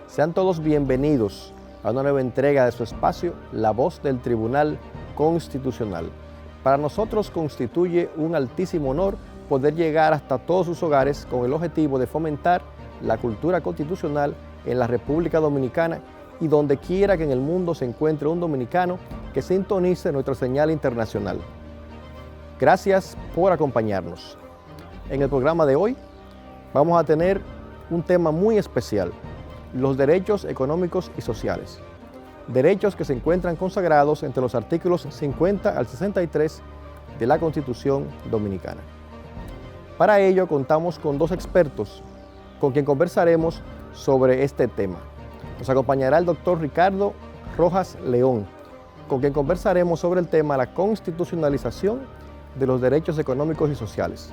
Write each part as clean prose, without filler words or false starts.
Sean todos bienvenidos a una nueva entrega de su espacio, La Voz del Tribunal Constitucional. Para nosotros constituye un altísimo honor poder llegar hasta todos sus hogares con el objetivo de fomentar la cultura constitucional en la República Dominicana y donde quiera que en el mundo se encuentre un dominicano que sintonice nuestra señal internacional. Gracias por acompañarnos. En el programa de hoy vamos a tener un tema muy especial: los derechos económicos y sociales. Derechos que se encuentran consagrados entre los artículos 50 al 63 de la Constitución Dominicana. Para ello contamos con dos expertos con quien conversaremos sobre este tema. Nos acompañará el doctor Ricardo Rojas León, con quien conversaremos sobre el tema la constitucionalización de los derechos económicos y sociales.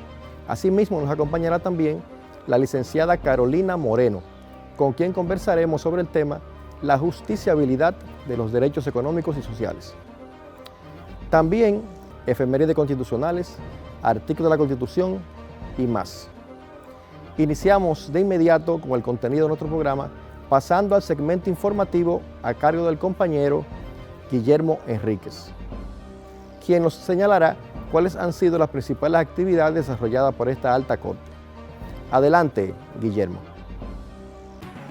Asimismo nos acompañará también la licenciada Carolina Moreno, con quien conversaremos sobre el tema la justiciabilidad de los derechos económicos y sociales. También efemérides constitucionales, artículos de la Constitución y más. Iniciamos de inmediato con el contenido de nuestro programa, pasando al segmento informativo a cargo del compañero Guillermo Enríquez, quien nos señalará cuáles han sido las principales actividades desarrolladas por esta alta corte. Adelante, Guillermo.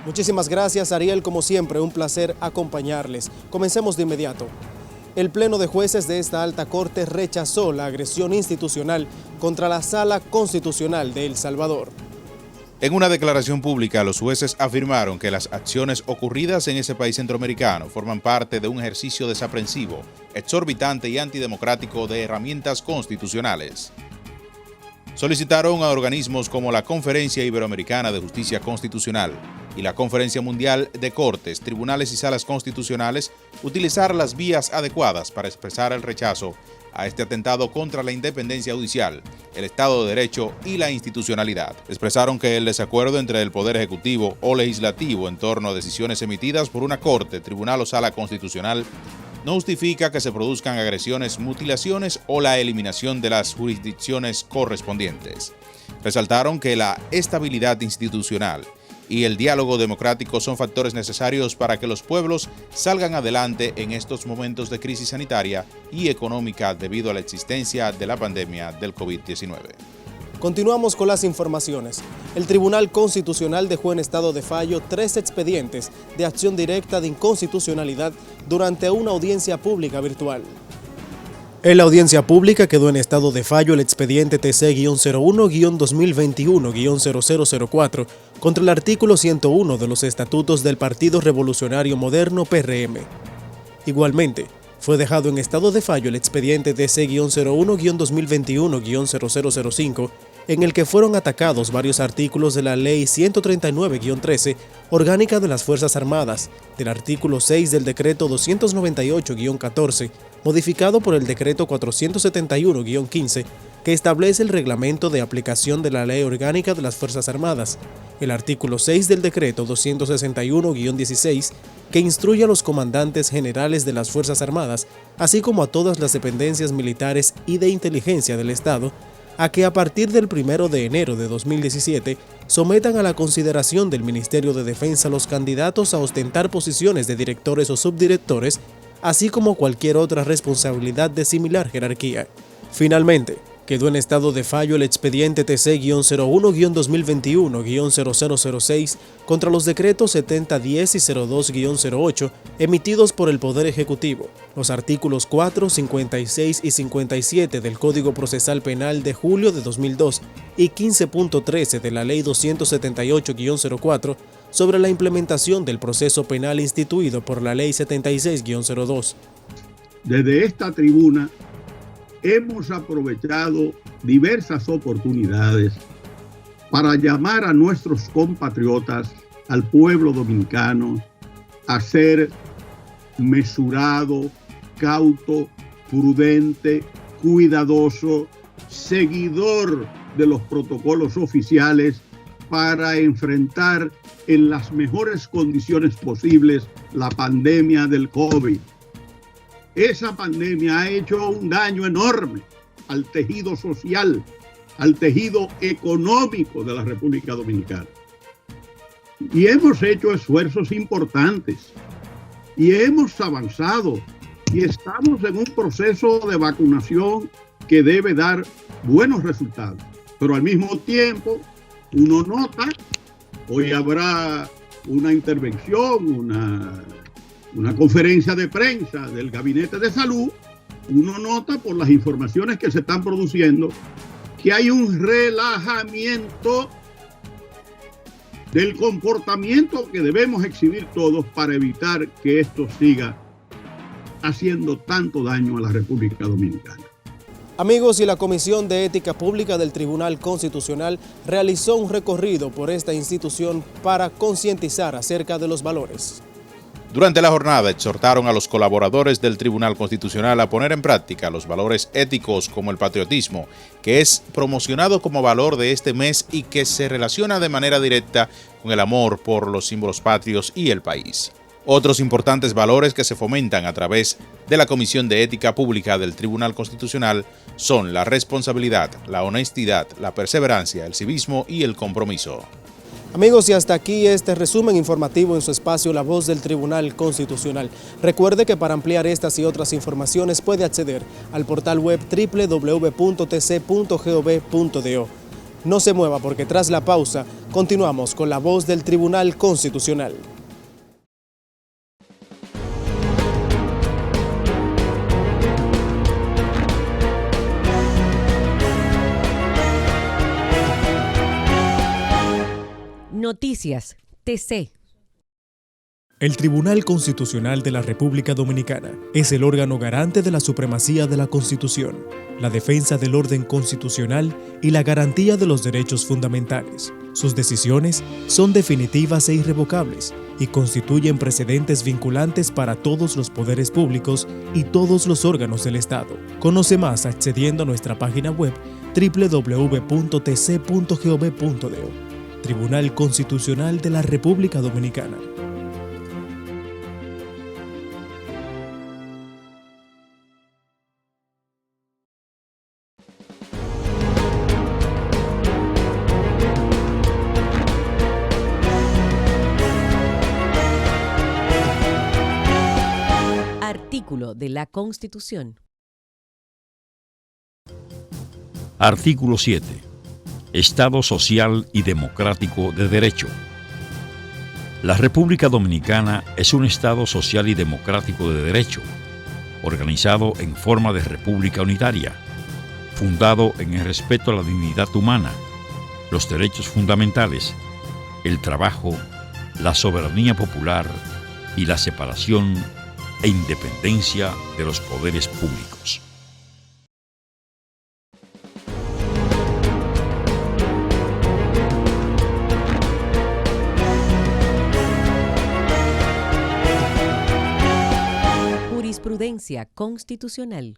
Muchísimas gracias, Ariel. Como siempre, un placer acompañarles. Comencemos de inmediato. El Pleno de Jueces de esta alta corte rechazó la agresión institucional contra la Sala Constitucional de El Salvador. En una declaración pública, los jueces afirmaron que las acciones ocurridas en ese país centroamericano forman parte de un ejercicio desaprensivo, exorbitante y antidemocrático de herramientas constitucionales. Solicitaron a organismos como la Conferencia Iberoamericana de Justicia Constitucional y la Conferencia Mundial de Cortes, Tribunales y Salas Constitucionales utilizar las vías adecuadas para expresar el rechazo a este atentado contra la independencia judicial, el Estado de Derecho y la institucionalidad. Expresaron que el desacuerdo entre el Poder Ejecutivo o Legislativo en torno a decisiones emitidas por una Corte, Tribunal o Sala Constitucional no justifica que se produzcan agresiones, mutilaciones o la eliminación de las jurisdicciones correspondientes. Resaltaron que la estabilidad institucional y el diálogo democrático son factores necesarios para que los pueblos salgan adelante en estos momentos de crisis sanitaria y económica debido a la existencia de la pandemia del COVID-19. Continuamos con las informaciones. El Tribunal Constitucional dejó en estado de fallo 3 expedientes de acción directa de inconstitucionalidad durante una audiencia pública virtual. En la audiencia pública quedó en estado de fallo el expediente TC-01-2021-0004 contra el artículo 101 de los Estatutos del Partido Revolucionario Moderno PRM. Igualmente, fue dejado en estado de fallo el expediente TC-01-2021-0005 en el que fueron atacados varios artículos de la Ley 139-13, Orgánica de las Fuerzas Armadas, del artículo 6 del Decreto 298-14, modificado por el Decreto 471-15, que establece el reglamento de aplicación de la Ley Orgánica de las Fuerzas Armadas, el artículo 6 del Decreto 261-16, que instruye a los comandantes generales de las Fuerzas Armadas, así como a todas las dependencias militares y de inteligencia del Estado, a que a partir del 1 de enero de 2017 sometan a la consideración del Ministerio de Defensa los candidatos a ostentar posiciones de directores o subdirectores, así como cualquier otra responsabilidad de similar jerarquía. Finalmente, quedó en estado de fallo el expediente TC-01-2021-0006 contra los decretos 7010 y 02-08 emitidos por el Poder Ejecutivo, los artículos 4, 56 y 57 del Código Procesal Penal de julio de 2002 y 15.13 de la Ley 278-04 sobre la implementación del proceso penal instituido por la Ley 76-02. Desde esta tribuna hemos aprovechado diversas oportunidades para llamar a nuestros compatriotas, al pueblo dominicano, a ser mesurado, cauto, prudente, cuidadoso, seguidor de los protocolos oficiales para enfrentar en las mejores condiciones posibles la pandemia del COVID. Esa pandemia ha hecho un daño enorme al tejido social, al tejido económico de la República Dominicana. Y hemos hecho esfuerzos importantes y hemos avanzado y estamos en un proceso de vacunación que debe dar buenos resultados. Pero al mismo tiempo, uno nota, hoy habrá una intervención, una conferencia de prensa del Gabinete de Salud, uno nota por las informaciones que se están produciendo que hay un relajamiento del comportamiento que debemos exhibir todos para evitar que esto siga haciendo tanto daño a la República Dominicana. Amigos, y la Comisión de Ética Pública del Tribunal Constitucional realizó un recorrido por esta institución para concientizar acerca de los valores. Durante la jornada exhortaron a los colaboradores del Tribunal Constitucional a poner en práctica los valores éticos como el patriotismo, que es promocionado como valor de este mes y que se relaciona de manera directa con el amor por los símbolos patrios y el país. Otros importantes valores que se fomentan a través de la Comisión de Ética Pública del Tribunal Constitucional son la responsabilidad, la honestidad, la perseverancia, el civismo y el compromiso. Amigos, y hasta aquí este resumen informativo en su espacio La Voz del Tribunal Constitucional. Recuerde que para ampliar estas y otras informaciones puede acceder al portal web www.tc.gov.do. No se mueva porque tras la pausa continuamos con La Voz del Tribunal Constitucional. Noticias TC. El Tribunal Constitucional de la República Dominicana es el órgano garante de la supremacía de la Constitución, la defensa del orden constitucional y la garantía de los derechos fundamentales. Sus decisiones son definitivas e irrevocables y constituyen precedentes vinculantes para todos los poderes públicos y todos los órganos del Estado. Conoce más accediendo a nuestra página web www.tc.gov.do. Tribunal Constitucional de la República Dominicana. Artículo de la Constitución. Artículo 7. Estado social y democrático de derecho. La República Dominicana es un Estado social y democrático de derecho, organizado en forma de república unitaria, fundado en el respeto a la dignidad humana, los derechos fundamentales, el trabajo, la soberanía popular y la separación e independencia de los poderes públicos. Jurisprudencia constitucional.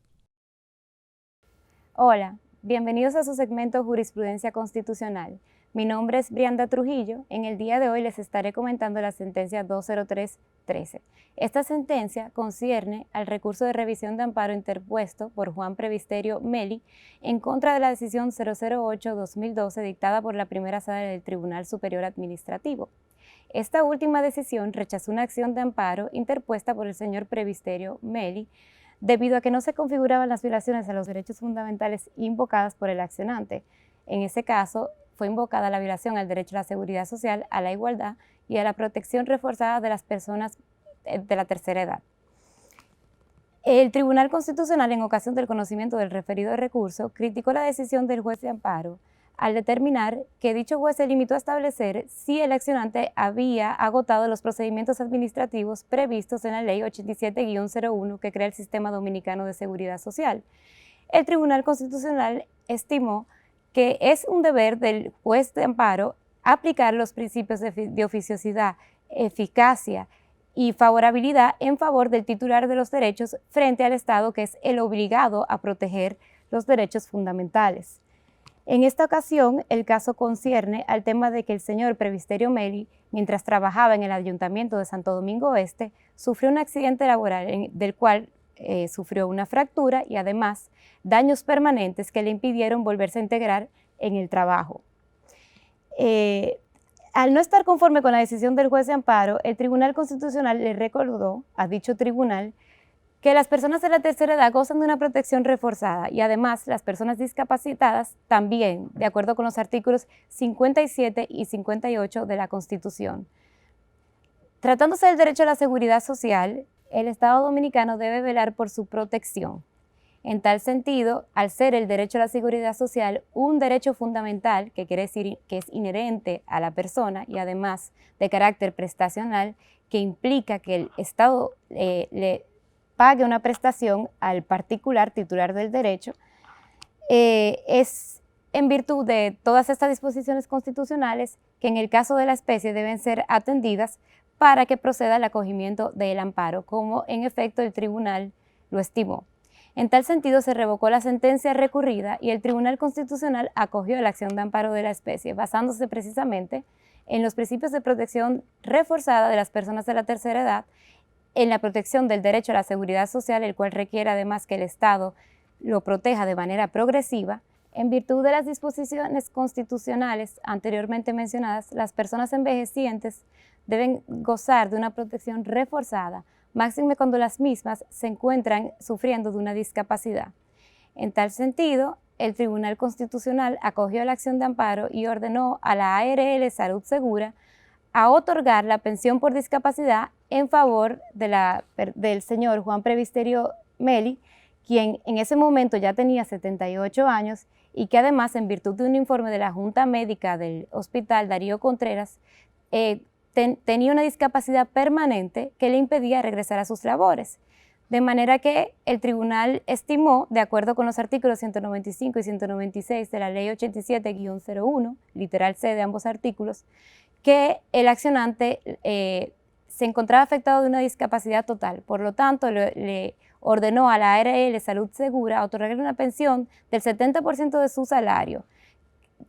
Hola, bienvenidos a su segmento Jurisprudencia Constitucional. Mi nombre es Brianda Trujillo. En el día de hoy les estaré comentando la sentencia 203-13. Esta sentencia concierne al recurso de revisión de amparo interpuesto por Juan Previsterio Meli en contra de la decisión 008-2012 dictada por la primera sala del Tribunal Superior Administrativo. Esta última decisión rechazó una acción de amparo interpuesta por el señor Previsterio Meli debido a que no se configuraban las violaciones a los derechos fundamentales invocadas por el accionante. En ese caso, fue invocada la violación al derecho a la seguridad social, a la igualdad y a la protección reforzada de las personas de la tercera edad. El Tribunal Constitucional, en ocasión del conocimiento del referido recurso, criticó la decisión del juez de amparo al determinar que dicho juez se limitó a establecer si el accionante había agotado los procedimientos administrativos previstos en la Ley 87-01 que crea el Sistema Dominicano de Seguridad Social. El Tribunal Constitucional estimó que es un deber del juez de amparo aplicar los principios de oficiosidad, eficacia y favorabilidad en favor del titular de los derechos frente al Estado, que es el obligado a proteger los derechos fundamentales. En esta ocasión, el caso concierne al tema de que el señor Previsterio Meli, mientras trabajaba en el Ayuntamiento de Santo Domingo Este, sufrió un accidente laboral del cual sufrió una fractura y además daños permanentes que le impidieron volverse a integrar en el trabajo. Al no estar conforme con la decisión del juez de amparo, el Tribunal Constitucional le recordó a dicho tribunal que las personas de la tercera edad gozan de una protección reforzada y además las personas discapacitadas también, de acuerdo con los artículos 57 y 58 de la Constitución. Tratándose del derecho a la seguridad social, el Estado dominicano debe velar por su protección. En tal sentido, al ser el derecho a la seguridad social un derecho fundamental, que quiere decir que es inherente a la persona y además de carácter prestacional, que implica que el Estado le pague una prestación al particular titular del derecho, es en virtud de todas estas disposiciones constitucionales que en el caso de la especie deben ser atendidas para que proceda al acogimiento del amparo, como en efecto el tribunal lo estimó. En tal sentido, se revocó la sentencia recurrida y el Tribunal Constitucional acogió la acción de amparo de la especie, basándose precisamente en los principios de protección reforzada de las personas de la tercera edad, en la protección del derecho a la seguridad social, el cual requiere además que el Estado lo proteja de manera progresiva. En virtud de las disposiciones constitucionales anteriormente mencionadas, las personas envejecientes deben gozar de una protección reforzada, máxime cuando las mismas se encuentran sufriendo de una discapacidad. En tal sentido, el Tribunal Constitucional acogió la acción de amparo y ordenó a la ARL Salud Segura a otorgar la pensión por discapacidad en favor del señor Juan Previsterio Meli, quien en ese momento ya tenía 78 años y que además, en virtud de un informe de la Junta Médica del Hospital Darío Contreras, tenía una discapacidad permanente que le impedía regresar a sus labores. De manera que el tribunal estimó, de acuerdo con los artículos 195 y 196 de la Ley 87-01, literal C de ambos artículos, que el accionante se encontraba afectado de una discapacidad total. Por lo tanto, le ordenó a la ARL Salud Segura otorgarle una pensión del 70% de su salario,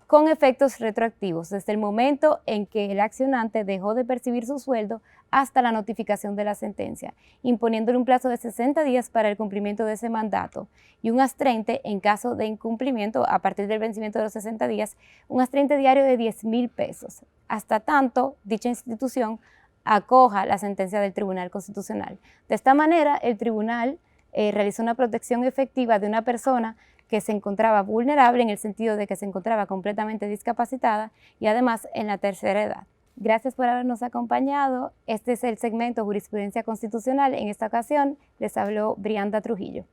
con efectos retroactivos, desde el momento en que el accionante dejó de percibir su sueldo hasta la notificación de la sentencia, imponiéndole un plazo de 60 días para el cumplimiento de ese mandato y un astrente en caso de incumplimiento a partir del vencimiento de los 60 días, un astrente diario de 10,000 pesos, hasta tanto dicha institución acoja la sentencia del Tribunal Constitucional. De esta manera, el tribunal realizó una protección efectiva de una persona que se encontraba vulnerable en el sentido de que se encontraba completamente discapacitada y además en la tercera edad. Gracias por habernos acompañado. Este es el segmento Jurisprudencia Constitucional. En esta ocasión les habló Brianda Trujillo.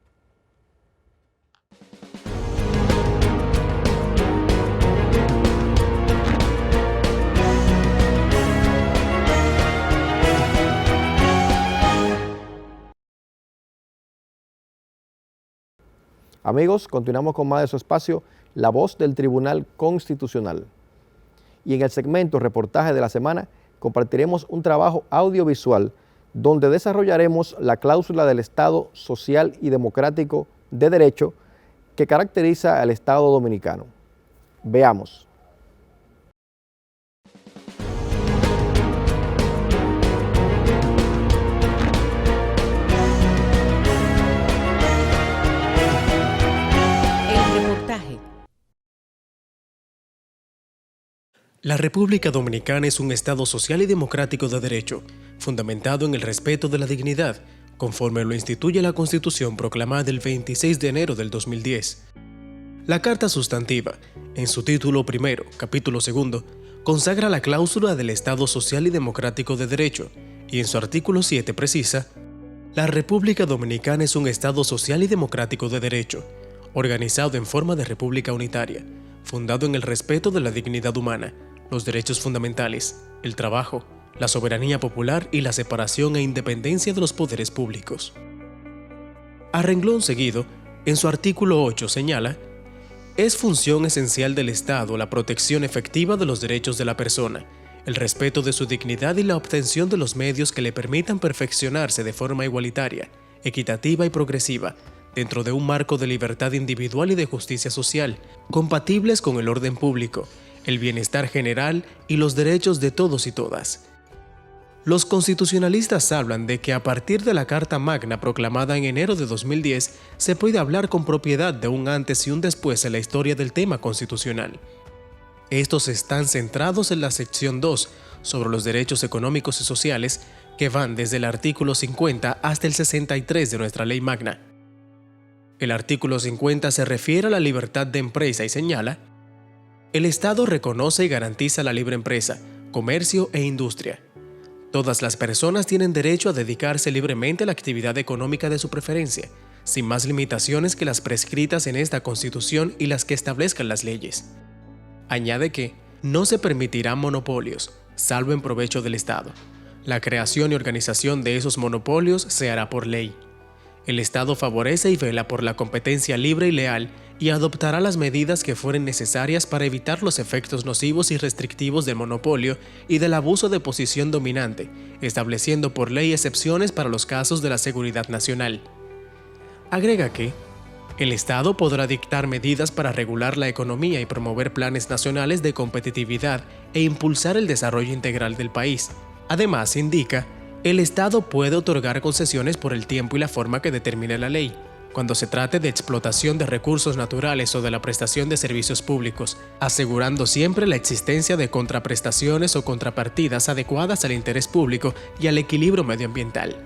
Amigos, continuamos con más de su espacio, La Voz del Tribunal Constitucional. Y en el segmento Reportaje de la Semana compartiremos un trabajo audiovisual donde desarrollaremos la cláusula del Estado Social y Democrático de Derecho que caracteriza al Estado dominicano. Veamos. La República Dominicana es un Estado social y democrático de derecho, fundamentado en el respeto de la dignidad, conforme lo instituye la Constitución proclamada el 26 de enero del 2010. La Carta Sustantiva, en su título primero, capítulo segundo, consagra la cláusula del Estado social y democrático de derecho, y en su artículo 7 precisa: la República Dominicana es un Estado social y democrático de derecho, organizado en forma de república unitaria, fundado en el respeto de la dignidad humana, los derechos fundamentales, el trabajo, la soberanía popular y la separación e independencia de los poderes públicos. A renglón seguido, en su artículo 8 señala: es función esencial del Estado la protección efectiva de los derechos de la persona, el respeto de su dignidad y la obtención de los medios que le permitan perfeccionarse de forma igualitaria, equitativa y progresiva, dentro de un marco de libertad individual y de justicia social, compatibles con el orden público, el bienestar general y los derechos de todos y todas. Los constitucionalistas hablan de que a partir de la Carta Magna proclamada en enero de 2010, se puede hablar con propiedad de un antes y un después en la historia del tema constitucional. Estos están centrados en la sección 2, sobre los derechos económicos y sociales, que van desde el artículo 50 hasta el 63 de nuestra Ley Magna. El artículo 50 se refiere a la libertad de empresa y señala: el Estado reconoce y garantiza la libre empresa, comercio e industria. Todas las personas tienen derecho a dedicarse libremente a la actividad económica de su preferencia, sin más limitaciones que las prescritas en esta Constitución y las que establezcan las leyes. Añade que no se permitirán monopolios, salvo en provecho del Estado. La creación y organización de esos monopolios se hará por ley. El Estado favorece y vela por la competencia libre y leal y adoptará las medidas que fueren necesarias para evitar los efectos nocivos y restrictivos del monopolio y del abuso de posición dominante, estableciendo por ley excepciones para los casos de la seguridad nacional. Agrega que el Estado podrá dictar medidas para regular la economía y promover planes nacionales de competitividad e impulsar el desarrollo integral del país. Además, indica, el Estado puede otorgar concesiones por el tiempo y la forma que determine la ley, cuando se trate de explotación de recursos naturales o de la prestación de servicios públicos, asegurando siempre la existencia de contraprestaciones o contrapartidas adecuadas al interés público y al equilibrio medioambiental.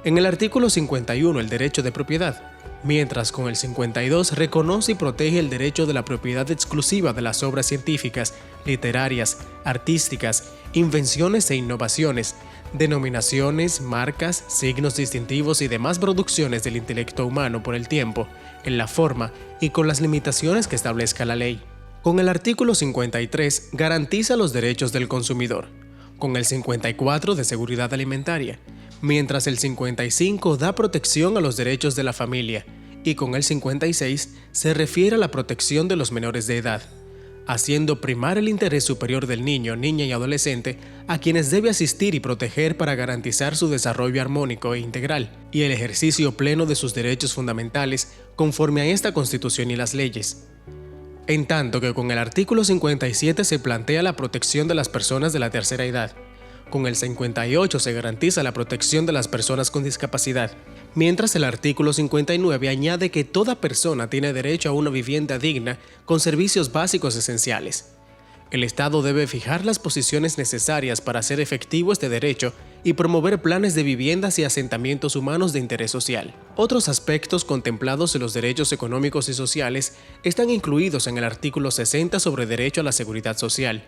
En el artículo 51 el derecho de propiedad, mientras con el 52 reconoce y protege el derecho de la propiedad exclusiva de las obras científicas, literarias, artísticas, invenciones e innovaciones, denominaciones, marcas, signos distintivos y demás producciones del intelecto humano por el tiempo, en la forma y con las limitaciones que establezca la ley. Con el artículo 53 garantiza los derechos del consumidor, con el 54 de seguridad alimentaria, mientras el 55 da protección a los derechos de la familia y con el 56 se refiere a la protección de los menores de edad, haciendo primar el interés superior del niño, niña y adolescente a quienes debe asistir y proteger para garantizar su desarrollo armónico e integral y el ejercicio pleno de sus derechos fundamentales conforme a esta Constitución y las leyes. En tanto que con el artículo 57 se plantea la protección de las personas de la tercera edad. Con el 58 se garantiza la protección de las personas con discapacidad, mientras el artículo 59 añade que toda persona tiene derecho a una vivienda digna con servicios básicos esenciales. El Estado debe fijar las posiciones necesarias para hacer efectivo este derecho y promover planes de viviendas y asentamientos humanos de interés social. Otros aspectos contemplados en los derechos económicos y sociales están incluidos en el artículo 60 sobre derecho a la seguridad social.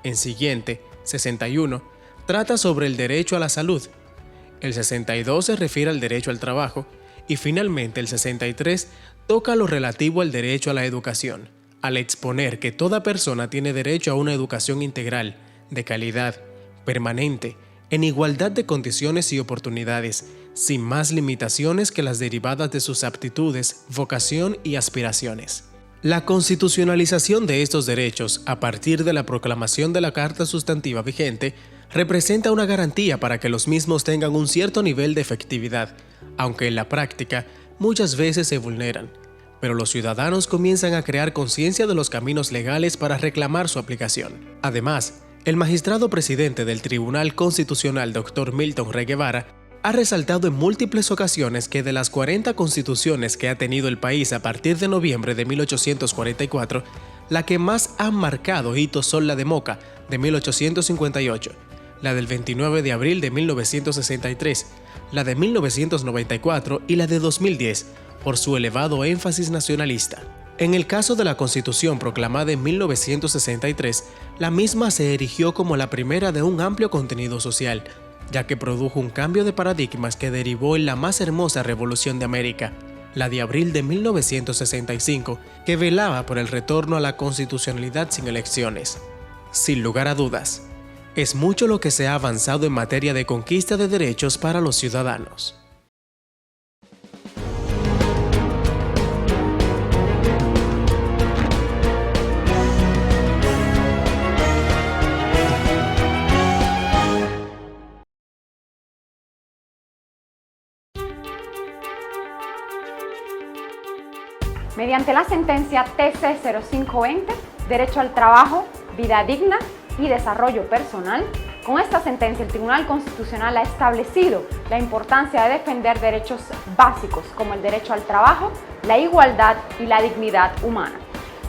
En siguiente, 61, trata sobre el derecho a la salud. El 62 se refiere al derecho al trabajo y finalmente el 63 toca lo relativo al derecho a la educación, al exponer que toda persona tiene derecho a una educación integral, de calidad, permanente, en igualdad de condiciones y oportunidades, sin más limitaciones que las derivadas de sus aptitudes, vocación y aspiraciones. La constitucionalización de estos derechos, a partir de la proclamación de la Carta Sustantiva vigente, representa una garantía para que los mismos tengan un cierto nivel de efectividad, aunque en la práctica muchas veces se vulneran. Pero los ciudadanos comienzan a crear conciencia de los caminos legales para reclamar su aplicación. Además, el magistrado presidente del Tribunal Constitucional, Dr. Milton Rey Guevara, ha resaltado en múltiples ocasiones que de las 40 constituciones que ha tenido el país a partir de noviembre de 1844, la que más han marcado hitos son la de Moca, de 1858, la del 29 de abril de 1963, la de 1994 y la de 2010, por su elevado énfasis nacionalista. En el caso de la Constitución proclamada en 1963, la misma se erigió como la primera de un amplio contenido social, ya que produjo un cambio de paradigmas que derivó en la más hermosa revolución de América, la de abril de 1965, que velaba por el retorno a la constitucionalidad sin elecciones. Sin lugar a dudas, es mucho lo que se ha avanzado en materia de conquista de derechos para los ciudadanos. mediante la sentencia TC 0520, Derecho al Trabajo, Vida Digna y Desarrollo Personal. Con esta sentencia, el Tribunal Constitucional ha establecido la importancia de defender derechos básicos como el derecho al trabajo, la igualdad y la dignidad humana,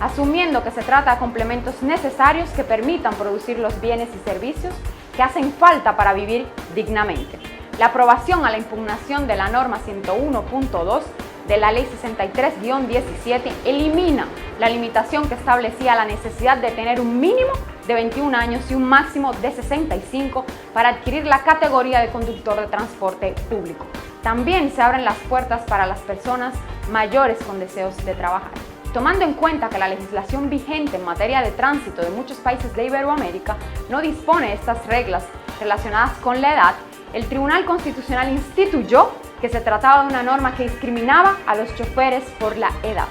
asumiendo que se trata de complementos necesarios que permitan producir los bienes y servicios que hacen falta para vivir dignamente. La aprobación a la impugnación de la norma 101.2 de la Ley 63-17 elimina la limitación que establecía la necesidad de tener un mínimo de 21 años y un máximo de 65 para adquirir la categoría de conductor de transporte público. También se abren las puertas para las personas mayores con deseos de trabajar. Tomando en cuenta que la legislación vigente en materia de tránsito de muchos países de Iberoamérica no dispone de estas reglas relacionadas con la edad, el Tribunal Constitucional instituyó que se trataba de una norma que discriminaba a los choferes por la edad.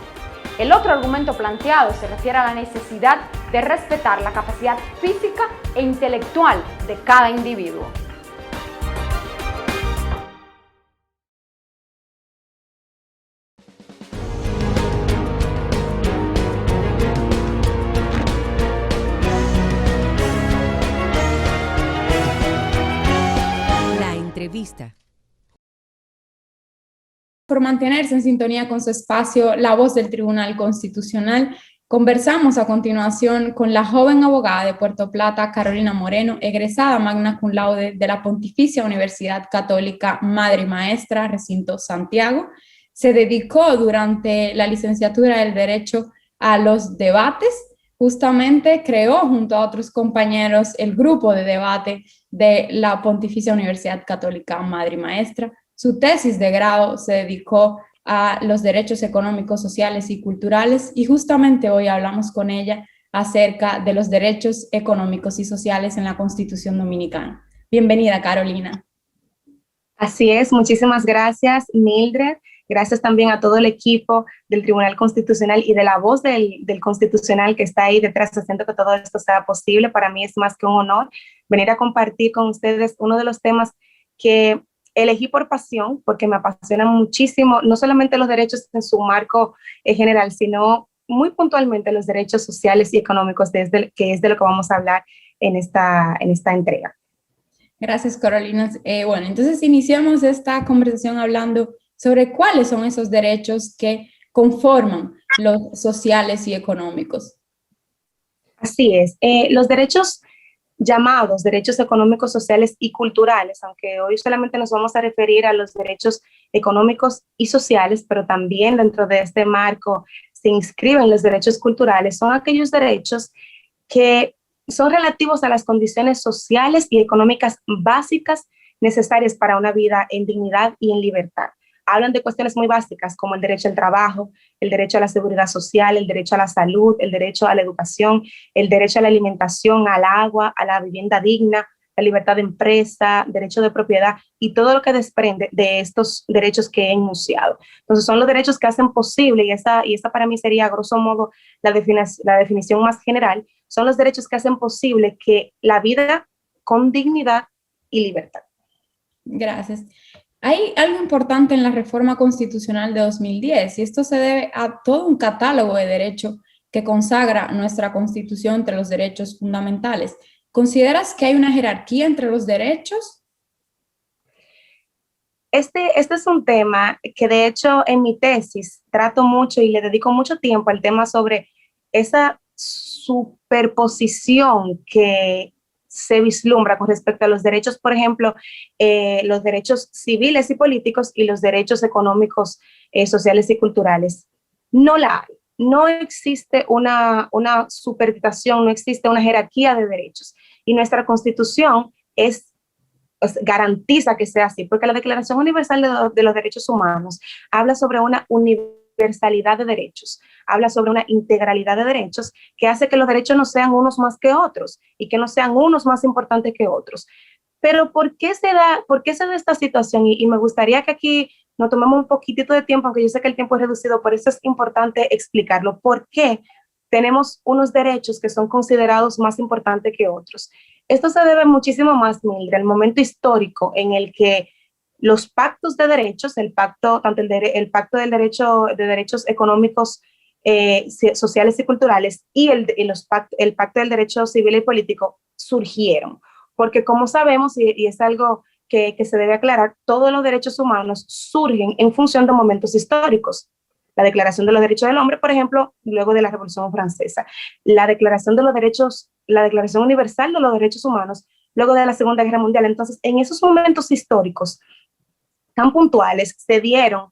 El otro argumento planteado se refiere a la necesidad de respetar la capacidad física e intelectual de cada individuo. La entrevista. Por mantenerse en sintonía con su espacio La Voz del Tribunal Constitucional, conversamos a continuación con la joven abogada de Puerto Plata, Carolina Moreno, egresada magna cum laude de la Pontificia Universidad Católica Madre y Maestra, Recinto Santiago. Se dedicó durante la licenciatura del Derecho a los debates. Justamente creó junto a otros compañeros el grupo de debate de la Pontificia Universidad Católica Madre y Maestra. Su tesis de grado se dedicó a los derechos económicos, sociales y culturales, y justamente hoy hablamos con ella acerca de los derechos económicos y sociales en la Constitución Dominicana. Bienvenida, Carolina. Así es, muchísimas gracias, Mildred. Gracias también a todo el equipo del Tribunal Constitucional y de La Voz del Constitucional que está ahí detrás haciendo que todo esto sea posible. Para mí es más que un honor venir a compartir con ustedes uno de los temas que elegí por pasión, porque me apasiona muchísimo, no solamente los derechos en su marco general, sino muy puntualmente los derechos sociales y económicos, que es de lo que vamos a hablar en esta entrega. Gracias, Carolina. Bueno, entonces iniciamos esta conversación hablando sobre cuáles son esos derechos que conforman los sociales y económicos. Así es. Los derechos llamados derechos económicos, sociales y culturales, aunque hoy solamente nos vamos a referir a los derechos económicos y sociales, pero también dentro de este marco se inscriben los derechos culturales, son aquellos derechos que son relativos a las condiciones sociales y económicas básicas necesarias para una vida en dignidad y en libertad. Hablan de cuestiones muy básicas como el derecho al trabajo, el derecho a la seguridad social, el derecho a la salud, el derecho a la educación, el derecho a la alimentación, al agua, a la vivienda digna, la libertad de empresa, derecho de propiedad y todo lo que desprende de estos derechos que he enunciado. Entonces son los derechos que hacen posible, y esta para mí sería a grosso modo la definición más general, son los derechos que hacen posible que la vida con dignidad y libertad. Gracias. Hay algo importante en la reforma constitucional de 2010 y esto se debe a todo un catálogo de derechos que consagra nuestra Constitución entre los derechos fundamentales. ¿Consideras que hay una jerarquía entre los derechos? Este es un tema que de hecho en mi tesis trato mucho y le dedico mucho tiempo al tema sobre esa superposición que se vislumbra con respecto a los derechos, por ejemplo, los derechos civiles y políticos y los derechos económicos, sociales y culturales. No la hay. No existe una superdotación, no existe una jerarquía de derechos. Y nuestra Constitución garantiza que sea así, porque la Declaración Universal de los Derechos Humanos habla sobre una universalidad de derechos, habla sobre una integralidad de derechos que hace que los derechos no sean unos más que otros y que no sean unos más importantes que otros. Pero ¿por qué se da esta situación? Y me gustaría que aquí nos tomemos un poquitito de tiempo, aunque yo sé que el tiempo es reducido, por eso es importante explicarlo. ¿Por qué tenemos unos derechos que son considerados más importantes que otros? Esto se debe muchísimo más, Mildred, al momento histórico en el que los pactos de derechos, el pacto, tanto el pacto del derecho, de derechos económicos, sociales y culturales y el pacto del derecho civil y político surgieron. Porque como sabemos, y es algo que se debe aclarar, todos los derechos humanos surgen en función de momentos históricos. La Declaración de los Derechos del Hombre, por ejemplo, luego de la Revolución Francesa. La Declaración Universal de los Derechos Humanos, luego de la Segunda Guerra Mundial. Entonces, en esos momentos históricos tan puntuales, se dieron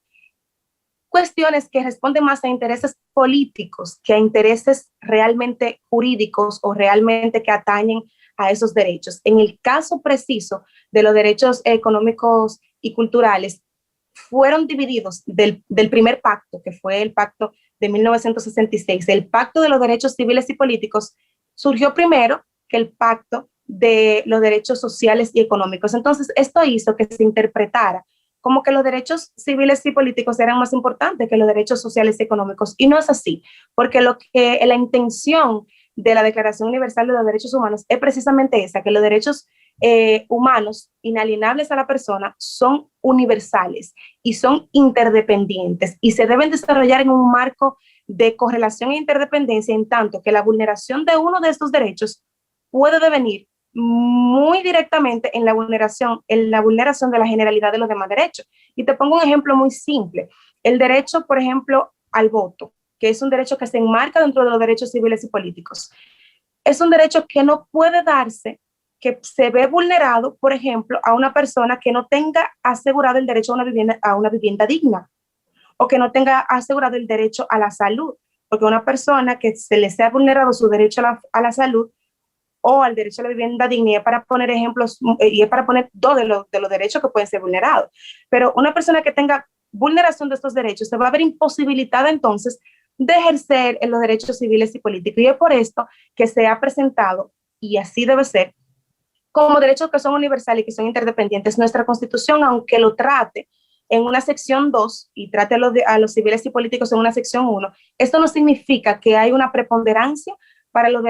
cuestiones que responden más a intereses políticos que a intereses realmente jurídicos o realmente que atañen a esos derechos. En el caso preciso de los derechos económicos y culturales, fueron divididos del primer pacto, que fue el pacto de 1966. El pacto de los derechos civiles y políticos surgió primero que el pacto de los derechos sociales y económicos. Entonces, esto hizo que se interpretara como que los derechos civiles y políticos eran más importantes que los derechos sociales y económicos. Y no es así, porque la intención de la Declaración Universal de los Derechos Humanos es precisamente esa, que los derechos humanos inalienables a la persona son universales y son interdependientes y se deben desarrollar en un marco de correlación e interdependencia, en tanto que la vulneración de uno de estos derechos puede devenir muy directamente en la vulneración de la generalidad de los demás derechos. Y te pongo un ejemplo muy simple. El derecho, por ejemplo, al voto, que es un derecho que se enmarca dentro de los derechos civiles y políticos. Es un derecho que no puede darse, que se ve vulnerado, por ejemplo, a una persona que no tenga asegurado el derecho a una vivienda digna, o que no tenga asegurado el derecho a la salud, porque una persona que se le sea vulnerado su derecho a la salud o al derecho a la vivienda digna, y es para poner ejemplos, y es para poner dos de los derechos que pueden ser vulnerados. Pero una persona que tenga vulneración de estos derechos se va a ver imposibilitada entonces de ejercer en los derechos civiles y políticos. Y es por esto que se ha presentado, y así debe ser, como derechos que son universales y que son interdependientes. Nuestra Constitución, aunque lo trate en una sección 2 y trate a los civiles y políticos en una sección 1, esto no significa que hay una preponderancia para los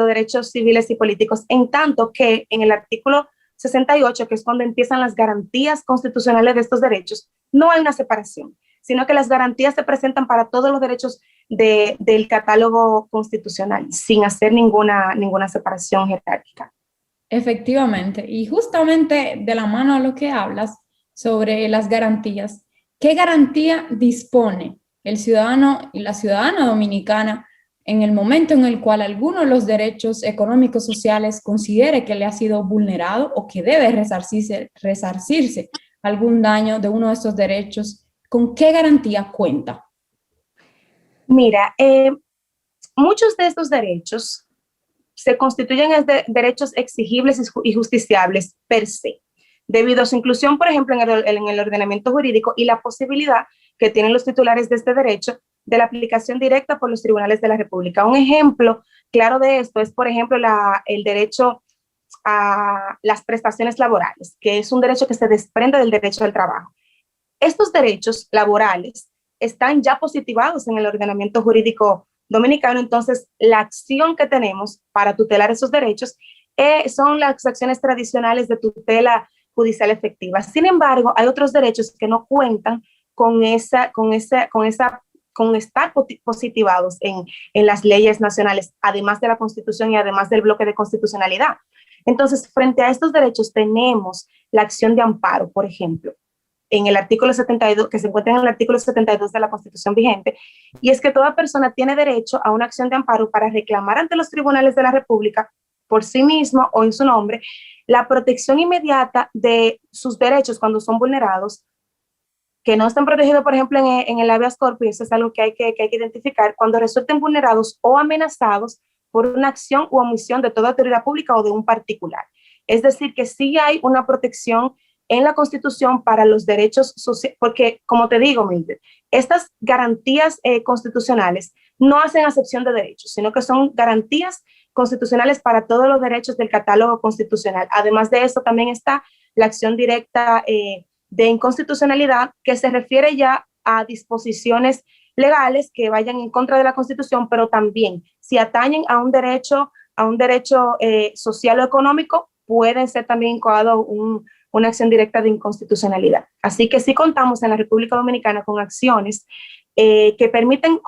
derechos civiles y políticos, en tanto que en el artículo 68, que es cuando empiezan las garantías constitucionales de estos derechos, no hay una separación, sino que las garantías se presentan para todos los derechos del catálogo constitucional, sin hacer ninguna separación jerárquica. Efectivamente, y justamente de la mano a lo que hablas sobre las garantías, ¿qué garantía dispone el ciudadano y la ciudadana dominicana en el momento en el cual alguno de los derechos económicos sociales considere que le ha sido vulnerado o que debe resarcirse algún daño de uno de estos derechos? ¿Con qué garantía cuenta? Mira, muchos de estos derechos se constituyen derechos exigibles y justiciables per se, debido a su inclusión, por ejemplo, en el ordenamiento jurídico y la posibilidad que tienen los titulares de este derecho de la aplicación directa por los tribunales de la República. Un ejemplo claro de esto es, por ejemplo, el derecho a las prestaciones laborales, que es un derecho que se desprende del derecho al trabajo. Estos derechos laborales están ya positivados en el ordenamiento jurídico dominicano, entonces la acción que tenemos para tutelar esos derechos son las acciones tradicionales de tutela judicial efectiva. Sin embargo, hay otros derechos que no cuentan con estar positivados en las leyes nacionales, además de la Constitución y además del bloque de constitucionalidad. Entonces, frente a estos derechos tenemos la acción de amparo, por ejemplo, en el artículo 72, que se encuentra en el artículo 72 de la Constitución vigente, y es que toda persona tiene derecho a una acción de amparo para reclamar ante los tribunales de la República, por sí mismo o en su nombre, la protección inmediata de sus derechos cuando son vulnerados, que no están protegidos, por ejemplo, en el habeas corpus, y eso es algo que hay que identificar, cuando resulten vulnerados o amenazados por una acción u omisión de toda autoridad pública o de un particular. Es decir, que sí hay una protección en la Constitución para los derechos sociales, porque, como te digo, Mildred, estas garantías constitucionales no hacen acepción de derechos, sino que son garantías constitucionales para todos los derechos del catálogo constitucional. Además de eso, también está la acción directa de inconstitucionalidad, que se refiere ya a disposiciones legales que vayan en contra de la Constitución, pero también si atañen a un derecho social o económico, pueden ser también incoados una acción directa de inconstitucionalidad. Así que sí contamos en la República Dominicana con acciones que permiten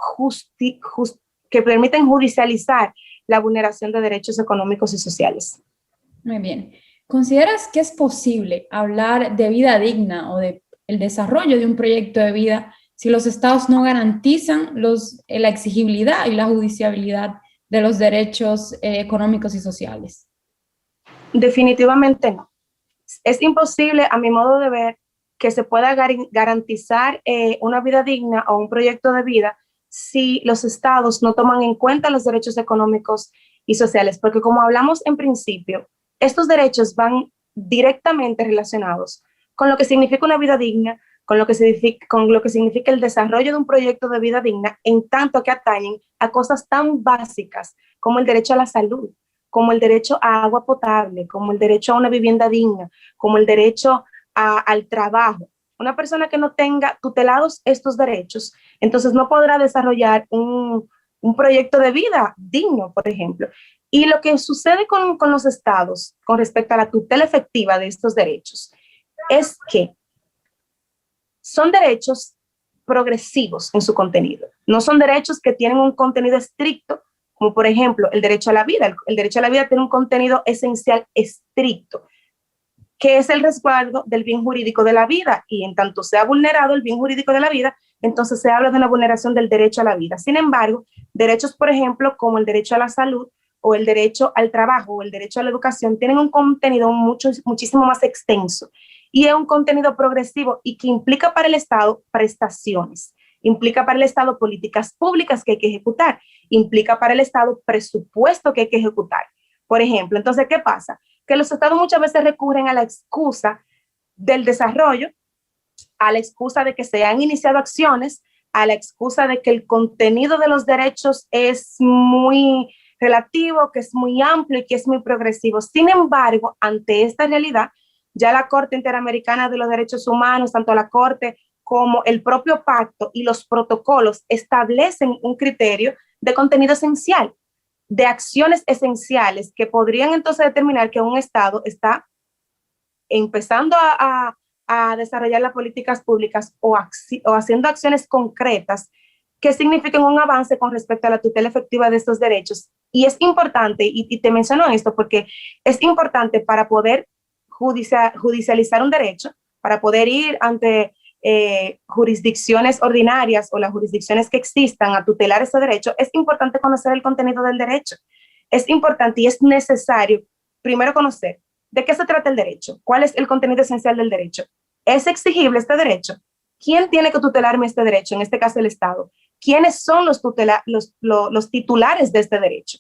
judicializar la vulneración de derechos económicos y sociales. Muy bien. ¿Consideras que es posible hablar de vida digna o de el desarrollo de un proyecto de vida si los estados no garantizan la exigibilidad y la judiciabilidad de los derechos económicos y sociales? Definitivamente no. Es imposible, a mi modo de ver, que se pueda garantizar una vida digna o un proyecto de vida si los estados no toman en cuenta los derechos económicos y sociales, porque como hablamos en principio, estos derechos van directamente relacionados con lo que significa una vida digna, con lo que significa el desarrollo de un proyecto de vida digna, en tanto que atañen a cosas tan básicas como el derecho a la salud, como el derecho a agua potable, como el derecho a una vivienda digna, como el derecho al trabajo. Una persona que no tenga tutelados estos derechos, entonces no podrá desarrollar un proyecto de vida digno, por ejemplo. Y lo que sucede con los estados con respecto a la tutela efectiva de estos derechos es que son derechos progresivos en su contenido. No son derechos que tienen un contenido estricto, como por ejemplo el derecho a la vida. El derecho a la vida tiene un contenido esencial estricto, que es el resguardo del bien jurídico de la vida, y en tanto sea vulnerado el bien jurídico de la vida, entonces se habla de una vulneración del derecho a la vida. Sin embargo, derechos, por ejemplo, como el derecho a la salud o el derecho al trabajo o el derecho a la educación, tienen un contenido muchísimo más extenso, y es un contenido progresivo y que implica para el Estado prestaciones, implica para el Estado políticas públicas que hay que ejecutar, implica para el Estado presupuesto que hay que ejecutar. Por ejemplo, entonces, ¿qué pasa? Que los estados muchas veces recurren a la excusa del desarrollo, a la excusa de que se han iniciado acciones, a la excusa de que el contenido de los derechos es muy relativo, que es muy amplio y que es muy progresivo. Sin embargo, ante esta realidad, ya la Corte Interamericana de los Derechos Humanos, tanto la Corte como el propio pacto y los protocolos establecen un criterio de contenido esencial, de acciones esenciales que podrían entonces determinar que un Estado está empezando a desarrollar las políticas públicas o haciendo acciones concretas que signifiquen un avance con respecto a la tutela efectiva de estos derechos. Y es importante, y te menciono esto porque es importante para poder judicializar un derecho, para poder ir ante jurisdicciones ordinarias o las jurisdicciones que existan a tutelar ese derecho, es importante conocer el contenido del derecho. Es importante y es necesario primero conocer de qué se trata el derecho, cuál es el contenido esencial del derecho. ¿Es exigible este derecho? ¿Quién tiene que tutelarme este derecho? En este caso el Estado. ¿Quiénes son los titulares de este derecho?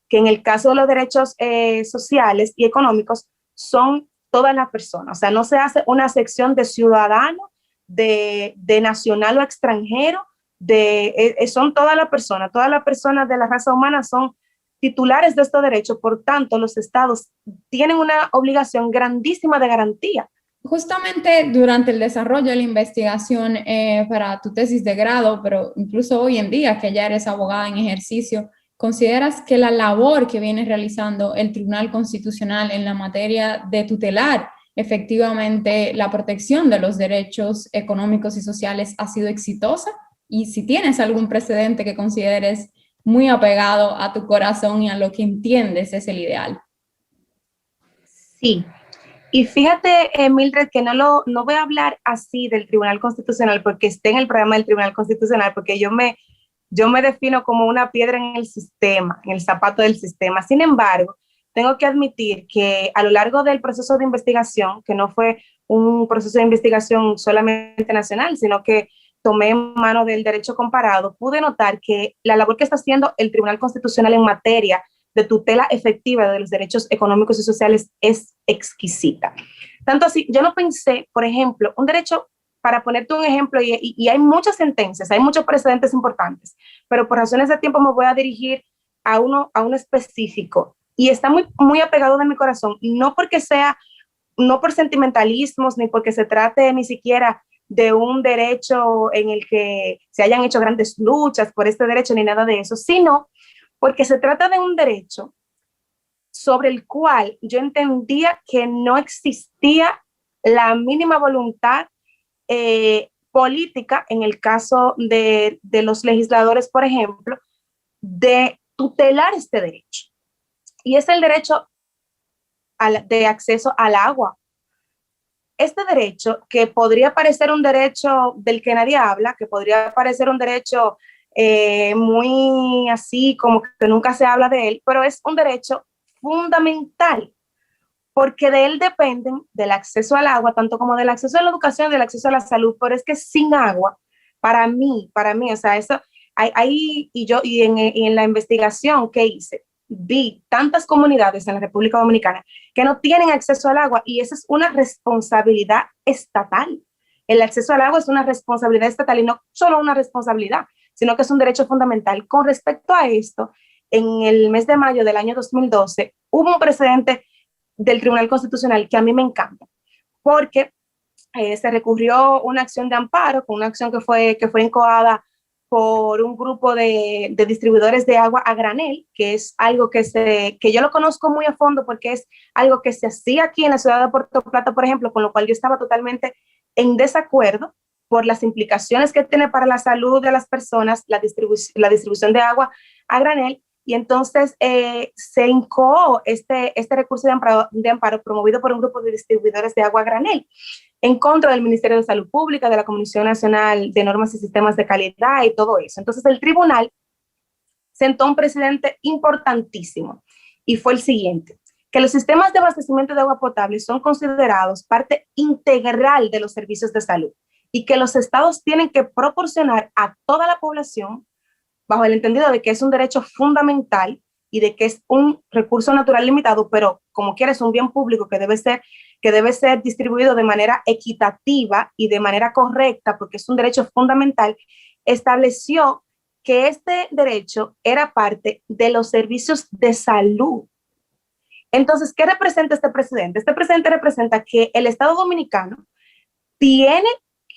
Que en el caso de los derechos sociales y económicos son todas las personas. O sea, no se hace una sección de ciudadano, de nacional o extranjero, son todas las personas de la raza humana son titulares de estos derechos. Por tanto, los estados tienen una obligación grandísima de garantía. Justamente durante el desarrollo de la investigación para tu tesis de grado, pero incluso hoy en día que ya eres abogada en ejercicio, ¿consideras que la labor que viene realizando el Tribunal Constitucional en la materia de tutelar efectivamente la protección de los derechos económicos y sociales ha sido exitosa? Y si tienes algún precedente que consideres muy apegado a tu corazón y a lo que entiendes es el ideal. Sí. Y fíjate, Mildred, que no voy a hablar así del Tribunal Constitucional porque esté en el programa del Tribunal Constitucional, porque yo me defino como una piedra en el sistema, en el zapato del sistema. Sin embargo, tengo que admitir que a lo largo del proceso de investigación, que no fue un proceso de investigación solamente nacional, sino que tomé en mano del derecho comparado, pude notar que la labor que está haciendo el Tribunal Constitucional en materia de tutela efectiva de los derechos económicos y sociales es exquisita. Tanto así, yo no pensé, por ejemplo, un derecho, para ponerte un ejemplo, y hay muchas sentencias, hay muchos precedentes importantes, pero por razones de tiempo me voy a dirigir a uno específico, y está muy, muy apegado de mi corazón, no por sentimentalismos, ni porque se trate ni siquiera de un derecho en el que se hayan hecho grandes luchas por este derecho, ni nada de eso, sino porque se trata de un derecho sobre el cual yo entendía que no existía la mínima voluntad política, en el caso de los legisladores, por ejemplo, de tutelar este derecho. Y es el derecho de acceso al agua. Este derecho, que podría parecer un derecho del que nadie habla, que podría parecer un derecho muy así, como que nunca se habla de él, pero es un derecho fundamental, porque de él dependen del acceso al agua, tanto como del acceso a la educación, del acceso a la salud, pero es que sin agua, para mí, o sea, eso, ahí y en la investigación que hice, vi tantas comunidades en la República Dominicana que no tienen acceso al agua, y esa es una responsabilidad estatal. El acceso al agua es una responsabilidad estatal, y no solo una responsabilidad, sino que es un derecho fundamental. Con respecto a esto, en el mes de mayo del año 2012, hubo un precedente del Tribunal Constitucional que a mí me encanta, porque se recurrió una acción de amparo, con una acción que fue incoada por un grupo de distribuidores de agua a granel, que es algo que yo lo conozco muy a fondo, porque es algo que se hacía aquí en la ciudad de Puerto Plata, por ejemplo, con lo cual yo estaba totalmente en desacuerdo por las implicaciones que tiene para la salud de las personas la distribución de agua a granel. Y entonces se incoó este recurso de amparo promovido por un grupo de distribuidores de agua a granel en contra del Ministerio de Salud Pública, de la Comisión Nacional de Normas y Sistemas de Calidad y todo eso. Entonces el tribunal sentó un precedente importantísimo, y fue el siguiente: que los sistemas de abastecimiento de agua potable son considerados parte integral de los servicios de salud, y que los estados tienen que proporcionar a toda la población, bajo el entendido de que es un derecho fundamental y de que es un recurso natural limitado, pero como quiera es un bien público que debe ser distribuido de manera equitativa y de manera correcta, porque es un derecho fundamental. Estableció que este derecho era parte de los servicios de salud. Entonces, ¿qué representa este precedente? Este precedente representa que el Estado Dominicano tiene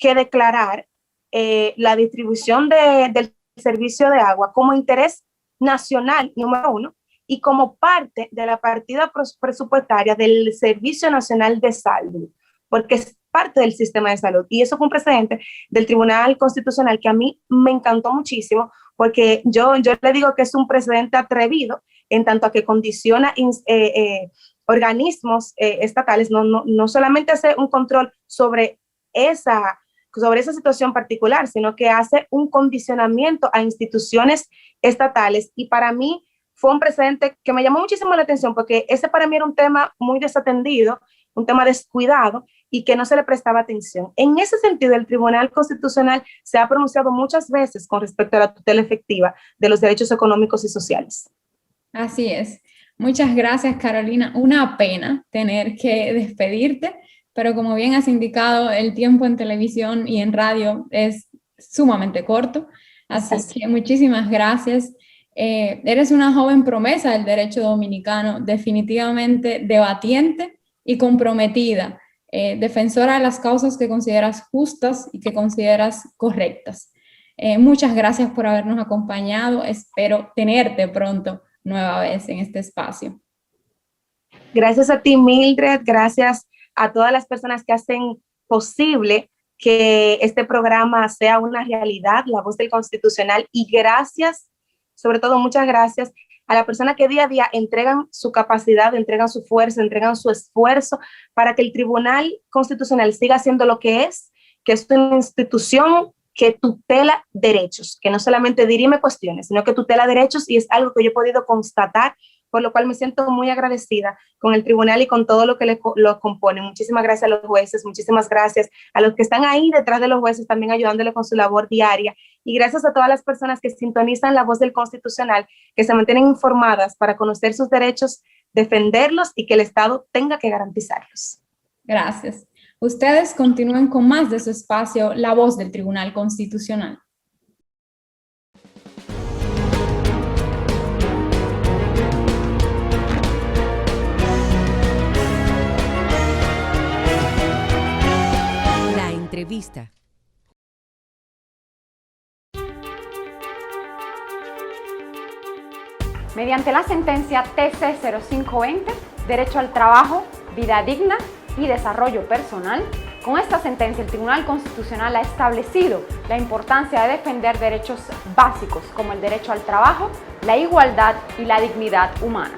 que declarar la distribución del servicio de agua como interés nacional número 1, y como parte de la partida presupuestaria del Servicio Nacional de Salud, porque es parte del sistema de salud. Y eso fue un precedente del Tribunal Constitucional que a mí me encantó muchísimo, porque yo le digo que es un precedente atrevido, en tanto a que condiciona organismos estatales, no solamente hace un control sobre esa situación particular, sino que hace un condicionamiento a instituciones estatales. Y para mí fue un precedente que me llamó muchísimo la atención, porque ese para mí era un tema muy desatendido, un tema descuidado y que no se le prestaba atención. En ese sentido, el Tribunal Constitucional se ha pronunciado muchas veces con respecto a la tutela efectiva de los derechos económicos y sociales. Así es. Muchas gracias, Carolina. Una pena tener que despedirte, pero como bien has indicado, el tiempo en televisión y en radio es sumamente corto, así que muchísimas gracias. Eres una joven promesa del derecho dominicano, definitivamente debatiente y comprometida, defensora de las causas que consideras justas y que consideras correctas. Muchas gracias por habernos acompañado, espero tenerte pronto nueva vez en este espacio. Gracias a ti, Mildred, gracias a todas las personas que hacen posible que este programa sea una realidad, La Voz del Constitucional, y gracias, sobre todo muchas gracias a la persona que día a día entregan su capacidad, entregan su fuerza, entregan su esfuerzo para que el Tribunal Constitucional siga siendo lo que es una institución que tutela derechos, que no solamente dirime cuestiones, sino que tutela derechos, y es algo que yo he podido constatar, por lo cual me siento muy agradecida con el tribunal y con todo lo que lo compone. Muchísimas gracias a los jueces, muchísimas gracias a los que están ahí detrás de los jueces también ayudándole con su labor diaria, y gracias a todas las personas que sintonizan La Voz del Constitucional, que se mantienen informadas para conocer sus derechos, defenderlos y que el Estado tenga que garantizarlos. Gracias. Ustedes continúen con más de su espacio, La Voz del Tribunal Constitucional. La entrevista. Mediante la sentencia TC 0520, Derecho al Trabajo, Vida Digna y desarrollo personal. Con esta sentencia, el Tribunal Constitucional ha establecido la importancia de defender derechos básicos como el derecho al trabajo, la igualdad y la dignidad humana,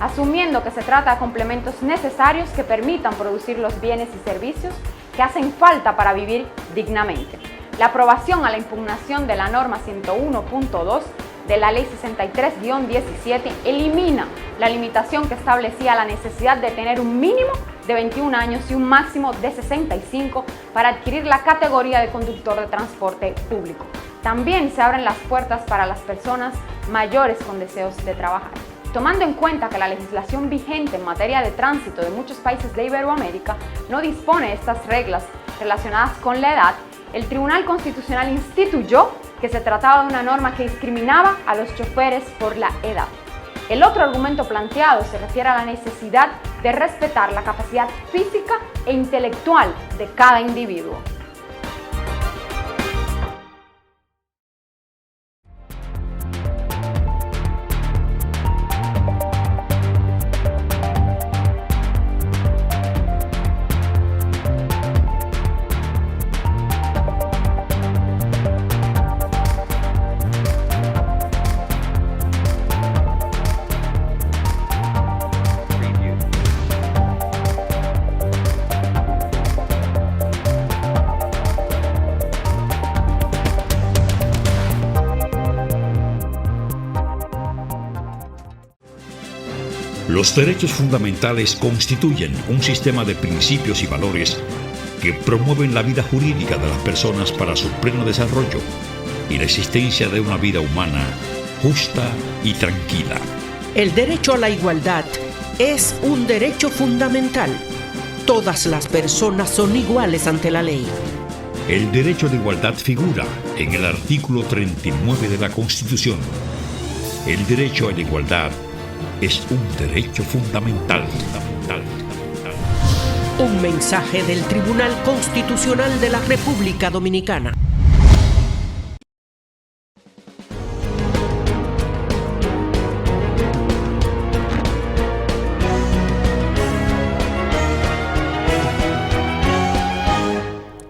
asumiendo que se trata de complementos necesarios que permitan producir los bienes y servicios que hacen falta para vivir dignamente. La aprobación a la impugnación de la norma 101.2 de la Ley 63-17 elimina la limitación que establecía la necesidad de tener un mínimo de 21 años y un máximo de 65 para adquirir la categoría de conductor de transporte público. También se abren las puertas para las personas mayores con deseos de trabajar. Tomando en cuenta que la legislación vigente en materia de tránsito de muchos países de Iberoamérica no dispone de estas reglas relacionadas con la edad, el Tribunal Constitucional instituyó que se trataba de una norma que discriminaba a los choferes por la edad. El otro argumento planteado se refiere a la necesidad de respetar la capacidad física e intelectual de cada individuo. Los derechos fundamentales constituyen un sistema de principios y valores que promueven la vida jurídica de las personas para su pleno desarrollo y la existencia de una vida humana justa y tranquila. El derecho a la igualdad es un derecho fundamental. Todas las personas son iguales ante la ley. El derecho de igualdad figura en el artículo 39 de la Constitución. El derecho a la igualdad es un derecho fundamental. Un mensaje del Tribunal Constitucional de la República Dominicana.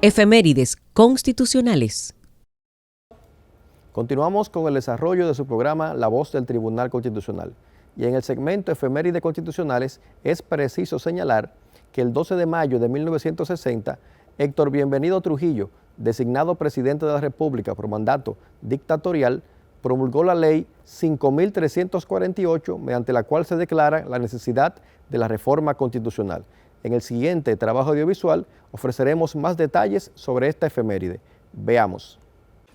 Efemérides constitucionales. Continuamos con el desarrollo de su programa La Voz del Tribunal Constitucional. Y en el segmento Efemérides Constitucionales es preciso señalar que el 12 de mayo de 1960, Héctor Bienvenido Trujillo, designado presidente de la República por mandato dictatorial, promulgó la ley 5.348, mediante la cual se declara la necesidad de la reforma constitucional. En el siguiente trabajo audiovisual ofreceremos más detalles sobre esta efeméride. Veamos.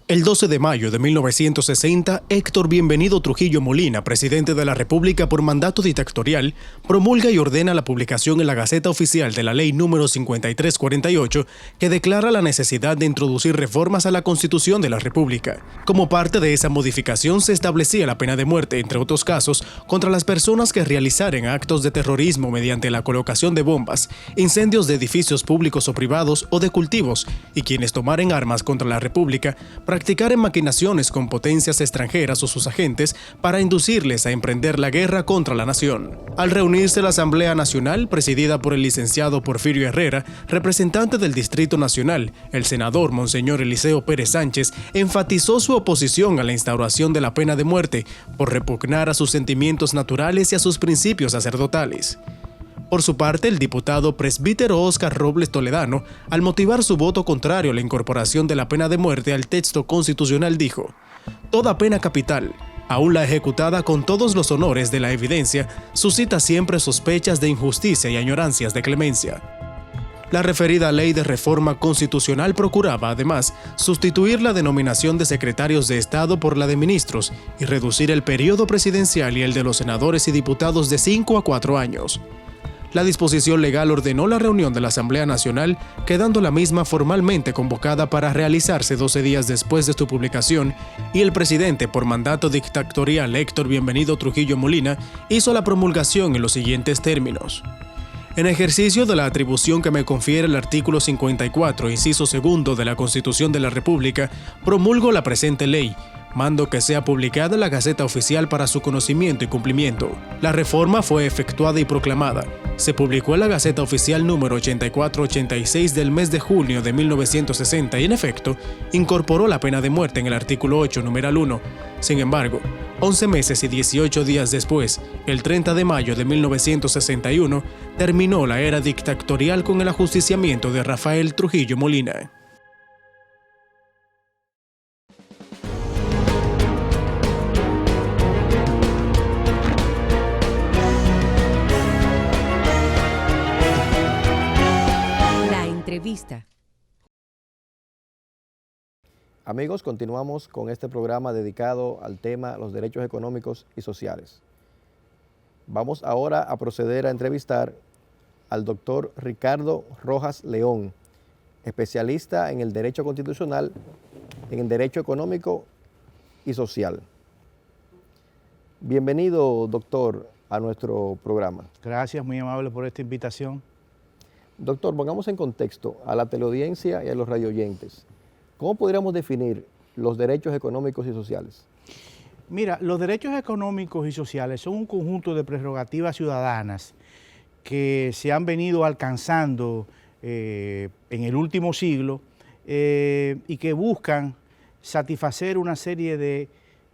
El 12 de mayo de 1960, Héctor Bienvenido Trujillo Molina, presidente de la República por mandato dictatorial, promulga y ordena la publicación en la Gaceta Oficial de la Ley número 5348, que declara la necesidad de introducir reformas a la Constitución de la República. Como parte de esa modificación se establecía la pena de muerte, entre otros casos, contra las personas que realizaren actos de terrorismo mediante la colocación de bombas, incendios de edificios públicos o privados o de cultivos, y quienes tomaren armas contra la República, practicar maquinaciones con potencias extranjeras o sus agentes para inducirles a emprender la guerra contra la nación. Al reunirse la Asamblea Nacional, presidida por el licenciado Porfirio Herrera, representante del Distrito Nacional, el senador Monseñor Eliseo Pérez Sánchez enfatizó su oposición a la instauración de la pena de muerte por repugnar a sus sentimientos naturales y a sus principios sacerdotales. Por su parte, el diputado presbítero Óscar Robles Toledano, al motivar su voto contrario a la incorporación de la pena de muerte al texto constitucional, dijo: «Toda pena capital, aún la ejecutada con todos los honores de la evidencia, suscita siempre sospechas de injusticia y añorancias de clemencia». La referida ley de reforma constitucional procuraba, además, sustituir la denominación de secretarios de Estado por la de ministros y reducir el periodo presidencial y el de los senadores y diputados de 5 a 4 años. La disposición legal ordenó la reunión de la Asamblea Nacional, quedando la misma formalmente convocada para realizarse 12 días después de su publicación, y el presidente por mandato dictatorial Héctor Bienvenido Trujillo Molina hizo la promulgación en los siguientes términos. En ejercicio de la atribución que me confiere el artículo 54, inciso segundo de la Constitución de la República, promulgo la presente ley, mando que sea publicada en la Gaceta Oficial para su conocimiento y cumplimiento. La reforma fue efectuada y proclamada. Se publicó en la Gaceta Oficial número 8486 del mes de junio de 1960 y, en efecto, incorporó la pena de muerte en el artículo 8, numeral 1. Sin embargo, 11 meses y 18 días después, el 30 de mayo de 1961, terminó la era dictatorial con el ajusticiamiento de Rafael Trujillo Molina. Entrevista. Amigos, continuamos con este programa dedicado al tema los derechos económicos y sociales. Vamos ahora a proceder a entrevistar al doctor Ricardo Rojas León, especialista en el derecho constitucional, en el derecho económico y social. Bienvenido, doctor, a nuestro programa. Gracias, muy amable por esta invitación. Doctor, pongamos en contexto a la teleaudiencia y a los radioyentes. ¿Cómo podríamos definir los derechos económicos y sociales? Mira, los derechos económicos y sociales son un conjunto de prerrogativas ciudadanas que se han venido alcanzando en el último siglo y que buscan satisfacer una serie de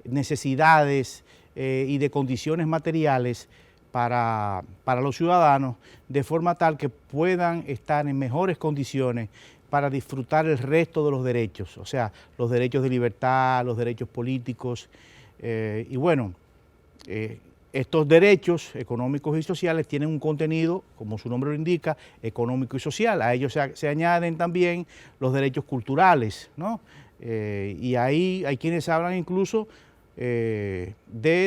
necesidades y de condiciones materiales para los ciudadanos, de forma tal que puedan estar en mejores condiciones para disfrutar el resto de los derechos, o sea, los derechos de libertad, los derechos políticos, y bueno, estos derechos económicos y sociales tienen un contenido, como su nombre lo indica, económico y social. A ellos se añaden también los derechos culturales, ¿no? Y ahí hay quienes hablan incluso de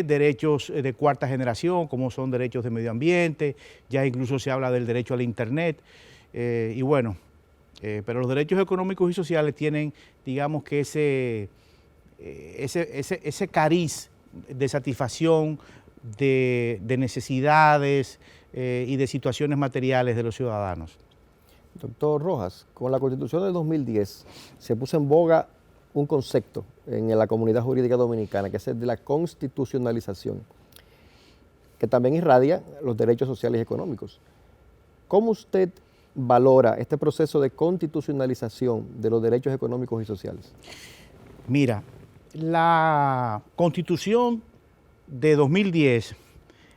derechos de cuarta generación, como son derechos de medio ambiente, ya incluso se habla del derecho al internet, y bueno, pero los derechos económicos y sociales tienen, digamos que ese cariz de satisfacción de necesidades y de situaciones materiales de los ciudadanos. Doctor Rojas, con la Constitución del 2010 se puso en boga un concepto en la comunidad jurídica dominicana, que es el de la constitucionalización, que también irradia los derechos sociales y económicos. ¿Cómo usted valora este proceso de constitucionalización de los derechos económicos y sociales? Mira, la Constitución de 2010,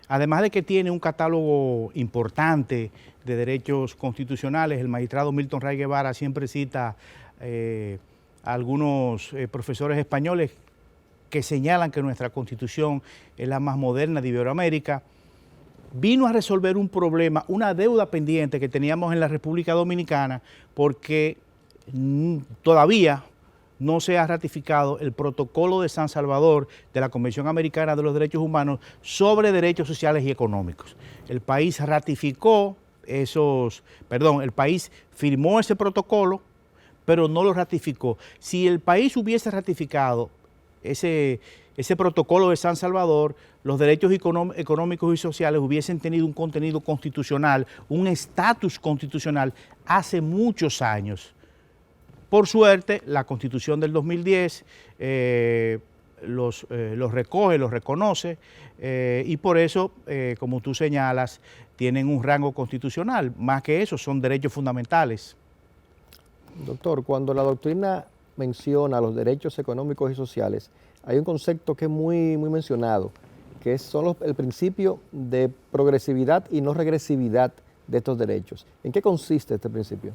además de que tiene un catálogo importante de derechos constitucionales, el magistrado Milton Ray Guevara siempre cita algunos profesores españoles que señalan que nuestra Constitución es la más moderna de Iberoamérica, vino a resolver un problema, una deuda pendiente que teníamos en la República Dominicana, porque todavía no se ha ratificado el protocolo de San Salvador de la Convención Americana de los Derechos Humanos sobre derechos sociales y económicos. El país el país firmó ese protocolo, pero no lo ratificó. Si el país hubiese ratificado ese protocolo de San Salvador, los derechos económicos y sociales hubiesen tenido un contenido constitucional, un estatus constitucional hace muchos años. Por suerte, la Constitución del 2010 los recoge, los reconoce, y por eso, como tú señalas, tienen un rango constitucional. Más que eso, son derechos fundamentales. Doctor, cuando la doctrina menciona los derechos económicos y sociales, hay un concepto que es muy mencionado, que son el principio de progresividad y no regresividad de estos derechos. ¿En qué consiste este principio?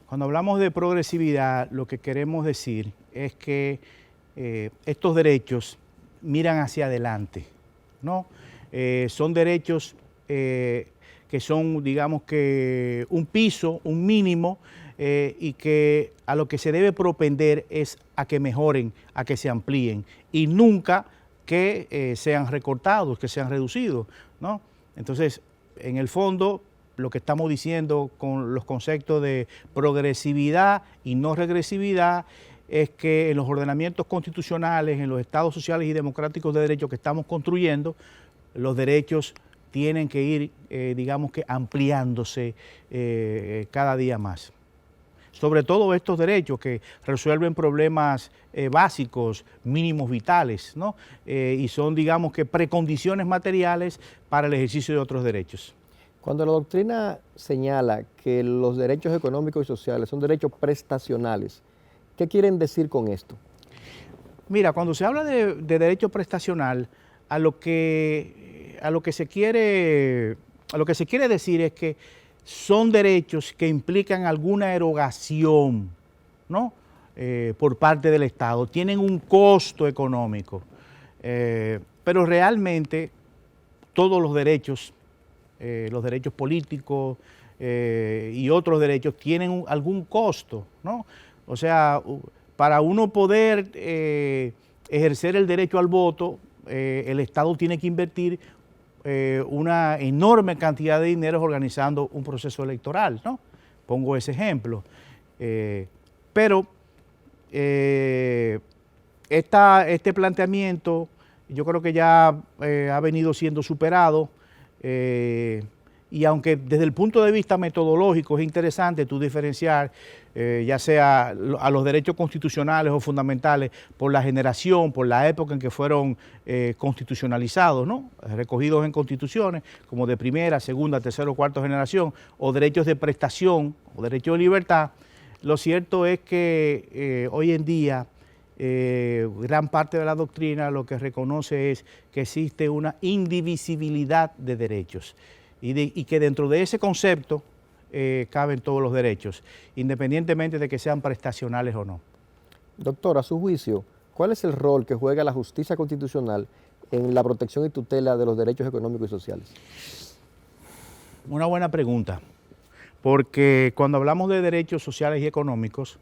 Cuando hablamos de progresividad, lo que queremos decir es que estos derechos miran hacia adelante, ¿no? Son derechos que son, digamos que un piso, un mínimo, y que a lo que se debe propender es a que mejoren, a que se amplíen, y nunca que sean recortados, que sean reducidos, ¿no? Entonces, en el fondo, lo que estamos diciendo con los conceptos de progresividad y no regresividad es que en los ordenamientos constitucionales, en los estados sociales y democráticos de derecho que estamos construyendo, los derechos tienen que ir, digamos que ampliándose cada día más. sobre todo estos derechos que resuelven problemas básicos, mínimos vitales, ¿no? Y son, digamos que, precondiciones materiales para el ejercicio de otros derechos. Cuando la doctrina señala que los derechos económicos y sociales son derechos prestacionales, ¿qué quieren decir con esto? Mira, cuando se habla de derecho prestacional, a lo que se quiere decir es que son derechos que implican alguna erogación, ¿no? Por parte del Estado, tienen un costo económico, pero realmente todos los derechos políticos y otros derechos tienen algún costo, ¿no? O sea, para uno poder ejercer el derecho al voto, el Estado tiene que invertir una enorme cantidad de dinero organizando un proceso electoral, ¿no? Pongo ese ejemplo. Pero este planteamiento yo creo que ya ha venido siendo superado, y aunque desde el punto de vista metodológico es interesante tú diferenciar ya sea a los derechos constitucionales o fundamentales por la generación, por la época en que fueron constitucionalizados, ¿no? Recogidos en constituciones como de primera, segunda, tercera o cuarta generación, o derechos de prestación o derechos de libertad, lo cierto es que hoy en día gran parte de la doctrina lo que reconoce es que existe una indivisibilidad de derechos y que dentro de ese concepto caben todos los derechos, independientemente de que sean prestacionales o no. Doctor, a su juicio, ¿cuál es el rol que juega la justicia constitucional en la protección y tutela de los derechos económicos y sociales? Una buena pregunta, porque cuando hablamos de derechos sociales y económicos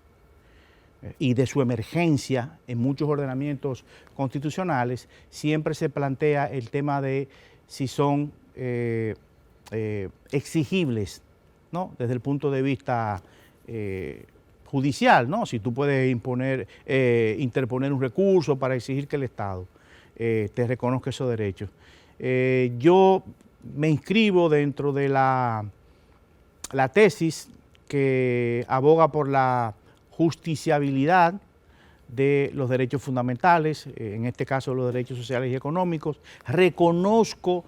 y de su emergencia en muchos ordenamientos constitucionales, siempre se plantea el tema de si son exigibles, ¿no? Desde el punto de vista judicial, ¿no? Si tú puedes interponer un recurso para exigir que el Estado te reconozca esos derechos. Yo me inscribo dentro de la tesis que aboga por la justiciabilidad de los derechos fundamentales, en este caso los derechos sociales y económicos. Reconozco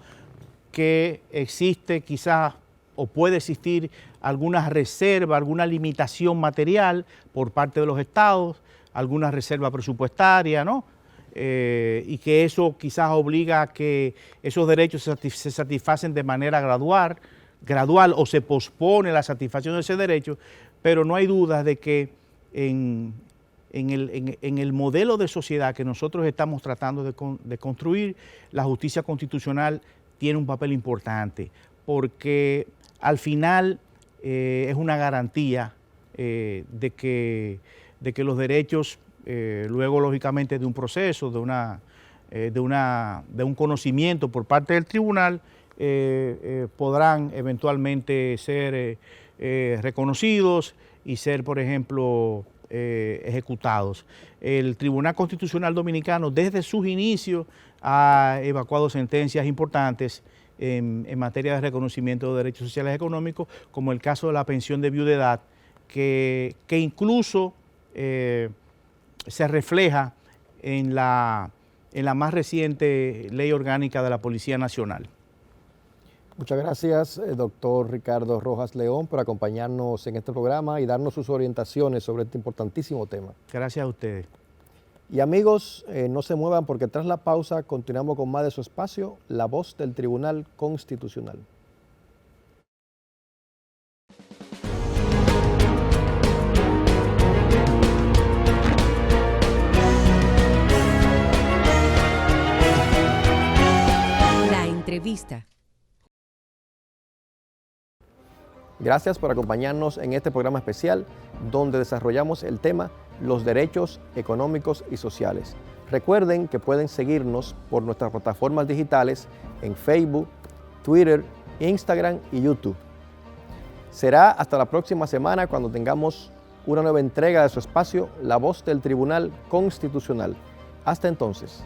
que existe quizás o puede existir alguna reserva, alguna limitación material por parte de los estados, alguna reserva presupuestaria, ¿no? Y que eso quizás obliga a que esos derechos se satisfacen de manera gradual o se pospone la satisfacción de ese derecho, pero no hay dudas de que en el modelo de sociedad que nosotros estamos tratando de construir, la justicia constitucional tiene un papel importante, porque al final es una garantía de que los derechos, luego lógicamente de un proceso, de un conocimiento por parte del tribunal, podrán eventualmente ser reconocidos y ser, por ejemplo, ejecutados. El Tribunal Constitucional Dominicano, desde sus inicios, ha evacuado sentencias importantes en materia de reconocimiento de derechos sociales y económicos, como el caso de la pensión de viudedad, que incluso se refleja en la más reciente ley orgánica de la Policía Nacional. Muchas gracias, doctor Ricardo Rojas León, por acompañarnos en este programa y darnos sus orientaciones sobre este importantísimo tema. Gracias a ustedes. Y amigos, no se muevan porque tras la pausa continuamos con más de su espacio, La Voz del Tribunal Constitucional. La entrevista. Gracias por acompañarnos en este programa especial donde desarrollamos el tema los derechos económicos y sociales. Recuerden que pueden seguirnos por nuestras plataformas digitales en Facebook, Twitter, Instagram y YouTube. Será hasta la próxima semana cuando tengamos una nueva entrega de su espacio, La Voz del Tribunal Constitucional. Hasta entonces.